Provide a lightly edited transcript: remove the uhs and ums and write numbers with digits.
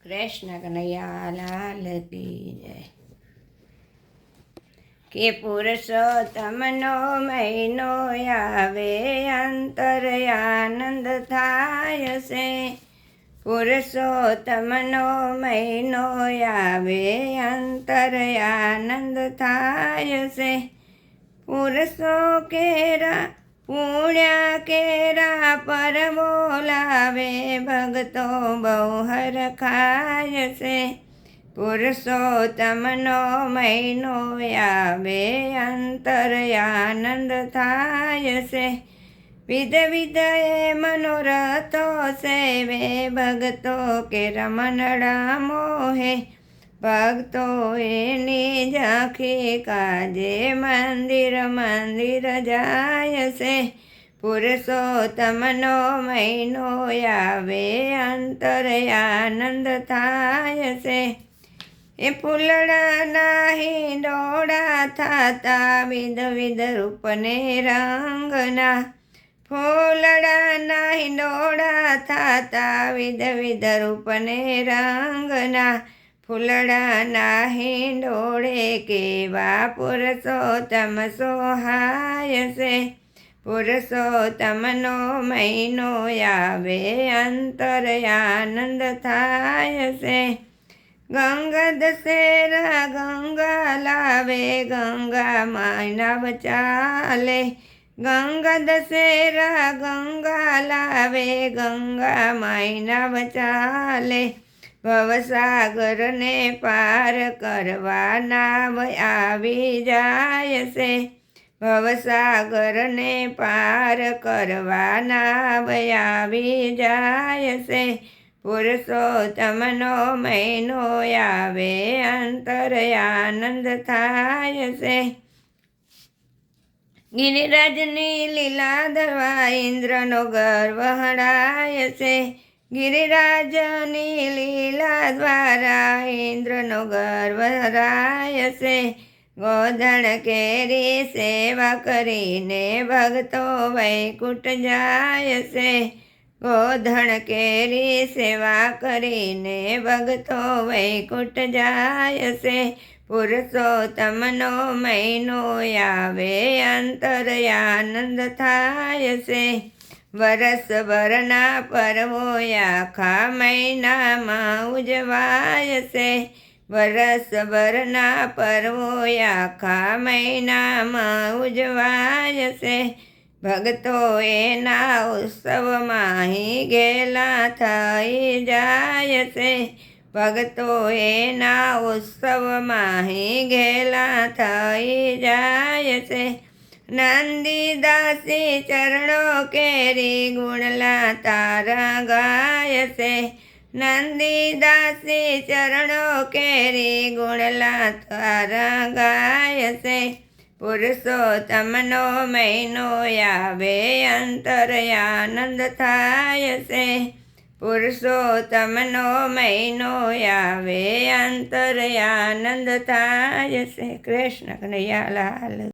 કૃષ્ણ કનૈયા લાલ કી જય. કે પુરુષોત્તમનો મહિનો આવે અંતર આનંદ થાય છે. પુરુષોત્તમનો મહિનો આવે અંતર આનંદ થાય છે. પુરુષો કેરા પુણ્યા કેરા પર બોલાવે ભક્તો બહુ હરખાય છે. પુરુષોત્તમનો મહિનો આવે અંતર આનંદ થાય છે. વિધ વિધ એ મનોરથો સેવે ભક્તો કે રમણડા મોહે. ભક્તો એની ઝાંખી કાજે મંદિર મંદિર જાય છે. પુરુષોત્તમનો મહિનો આવે અંતર આનંદ થાય છે. એ ફૂલડાના હિંડોળા થતા વિધ વિધ રૂપને રંગના. ફૂલડાના હિંડોળા થતા વિધ વિધ રૂપને રંગના. ફૂલડાના હિંડોળે કેવા પુરુષોત્તમ સોહાય છે. પુરુષોત્તમનો મહિનો આવે અંતર આનંદ થાય છે. ગંગા દશેરા ગંગા લાવે ગંગા માયના ચાલે. ગંગા દશેરા ગંગા લાવે ગંગા માયના ચાલે. ભવસાગરને પાર કરવા નાવ આવી જાય છે. ભવસાગરને પાર કરવા નાવ આવી જાય છે. પુરુષોત્તમનો મહિનો આવે અંતર આનંદ થાય છે. ગિરિરાજની લીલા ધરવા ઇન્દ્રનો ગર્વ હડાય છે. ગિરિરાજની લીલા દ્વારા ઇન્દ્રનો ગર્વ હરાય છે. ગોધણ કેરી સેવા કરીને ભક્તો વૈકુંઠ જાય છે. ગોધણ કેરી સેવા કરીને ભક્તો વૈકુંઠ જાય છે. પુરુષોત્તમનો મહિનો આવે અંતર આનંદ થાય છે. વરસ ભરના પર્વો આખા મહિનામાં ઉજવાય છે. વરસ ભરના પર્વો આખા મહિનામાં ઉજવાય છે. ભક્તો એના ઉત્સવમાં ગેલા થઈ જાય છે. ભક્તો એના ઉત્સવમાં ગેલા થઈ જાય છે. નંદીદાસી ચરણો કેરી ગુણલા તારા ગાય છે. નંદીદાસી ચરણો કેરી ગુણલા તારા ગાય છે. પુરુષોત્તમનો મહિનો આવે અંતર આનંદ થાય છે. પુરુષોત્તમનો મહિનો આવે અંતર આનંદ થાય છે. કૃષ્ણ કનૈયા લાલ.